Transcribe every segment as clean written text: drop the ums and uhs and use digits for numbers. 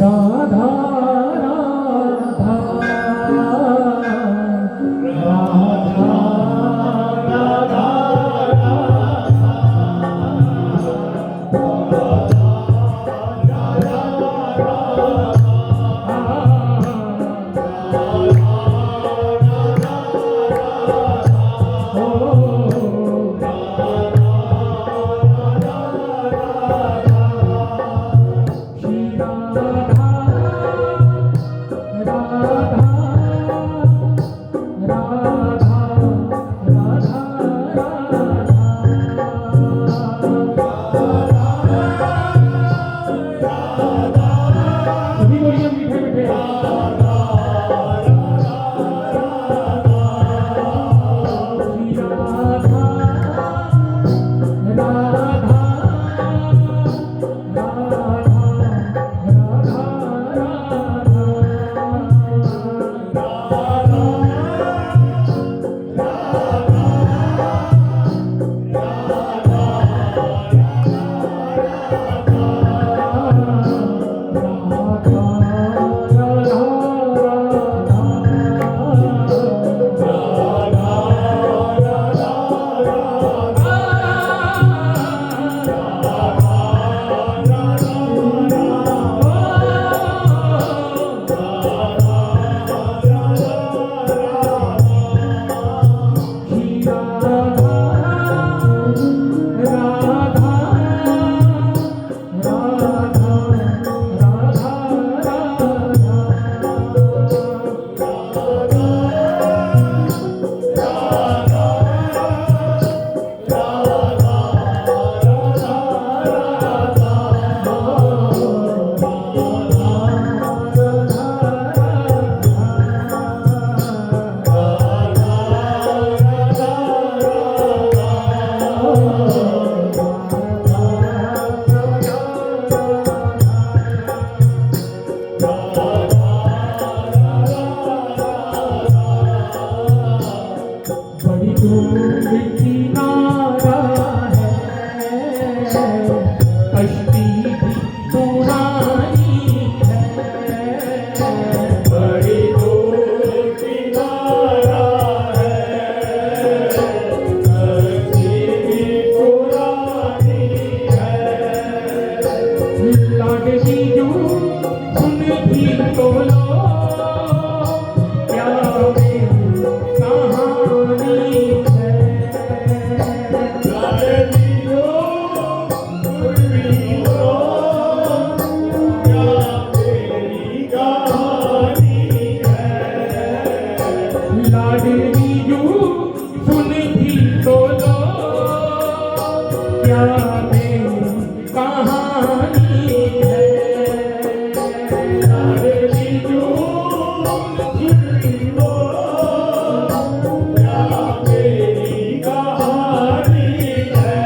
राधा राधा राधा राधा लाडली जू सुन भी तो लो क्या मेरी कहानी है। लाडली जू सुन भी तो क्या मेरी कहानी है।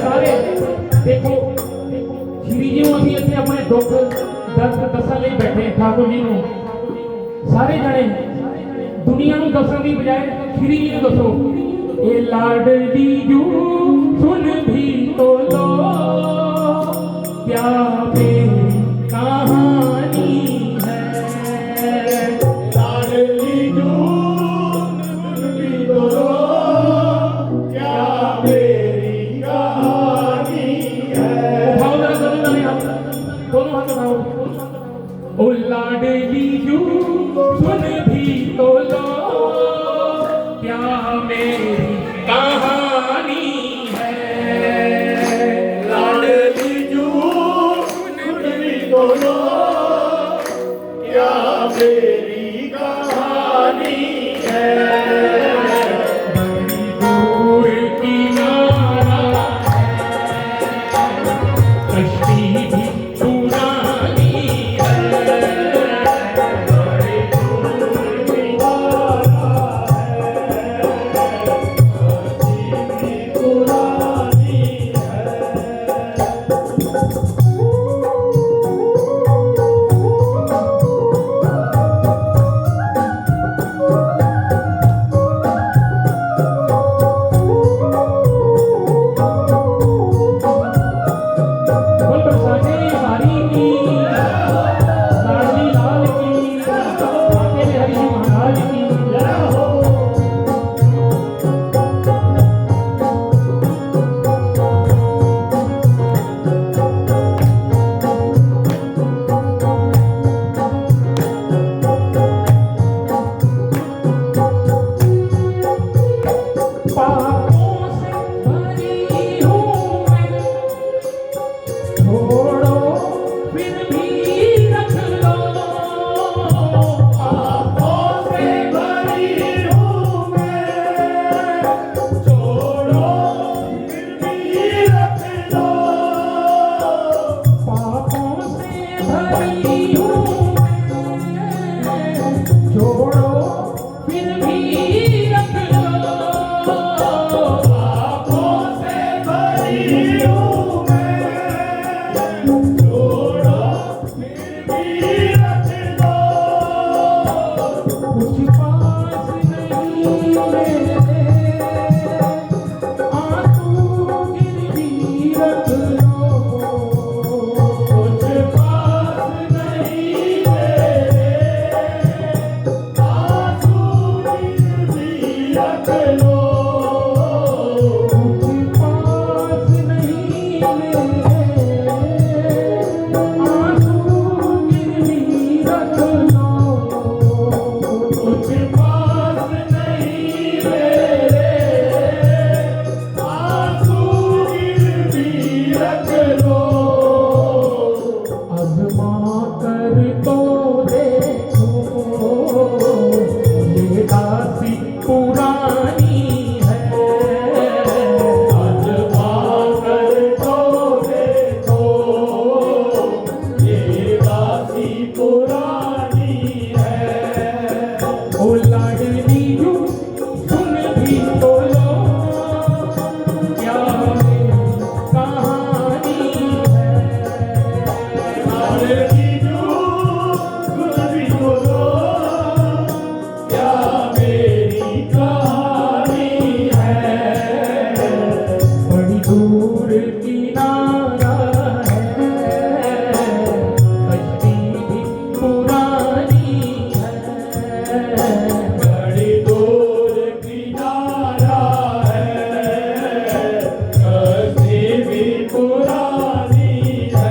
सारे देखो श्री जी अभी इतने अपने दुख दर्द दसन ले बैठे ठाकुर जी ਨੂੰ ਸਾਰੇ ਜਣੇ दुनिया ਨੂੰ दसन की बजाय श्री जी दसो ये लाडली जू सुन भी तो लो क्या मेरी कहानी है। लाडली जू सुन भी तो लो क्या मेरी कहानी है। उठाओ जरा दोनों हाथ उठाओ। ओ लाडली जू सुन भी तो लो क्या मेरी कहानी है। लाडली जू सुन भी तो लो क्या मेरी कहानी है। बड़ी दूर किनारा कश्ती भी पुरानी है। बड़ी दूर किनारा है, कश्ती भी पुरानी है। बोल बरसाने बारी की, लाडली लाल की, आके में हरि जी महाराज की। जय हो। पापों से भरी हूँ मैं, छोड़ो फिर भी रख लो। पापों से भरी हूँ मैं, छोड़ो फिर भी रख लो। पापों से भरी हूँ मैं, छोड़ो फिर भी रख लो। पापों से भरी हूँ मैं, छोड़ो फिर भी रख लो। कुछ पास नहीं मेरे, आंसू गिरवी रख लो। कुछ पास नहीं मेरे, आंसू गिरवी रख लो। कुछ पास नहीं मेरे, आंसू गिरवी रख लो। कुछ पास नहीं मेरे, आंसू गिरवी रख लो। अज़मा कर तो देखो, ये दासी पुरानी है। आज़मा कर तो देखो, ये दासी पुरानी है। ओ लाडली यूं सुन भी तो लो, क्या मेरी कहानी है। लाडली यूं सुन भी तो लो, क्या मेरी कहानी है। बड़ी दूर किनारा है, कश्ती भी पुरानी है। बड़ी दूर किनारा है, कश्ती भी पुरानी है।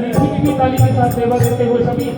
मीठी मीठी ताली के साथ सेवा देते हुए सभी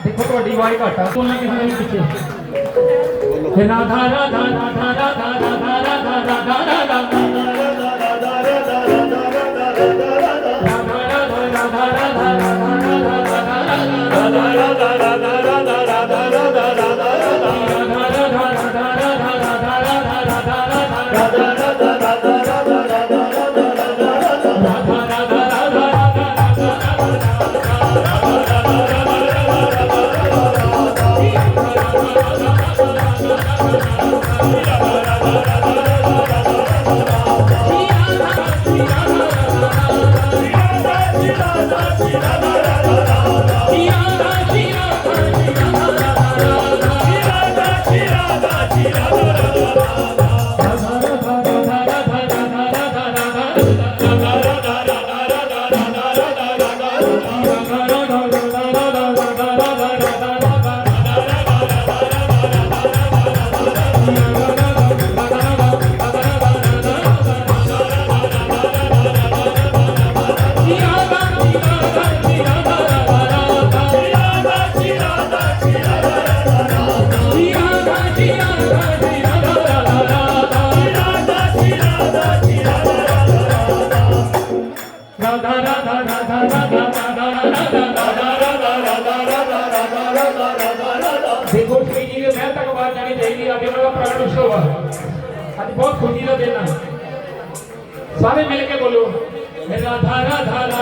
देखो थोड़ी आवाज घट आ बोलना किसी ने पीछे राधा राधा राधा राधा राधा राधा राधा देखो श्री जी के महल तक आवाज जानी चाहिए आगे वाला प्राण उत्सव आज बहुत खुशी का दिन है सारे मिलके बोलो राधा राधा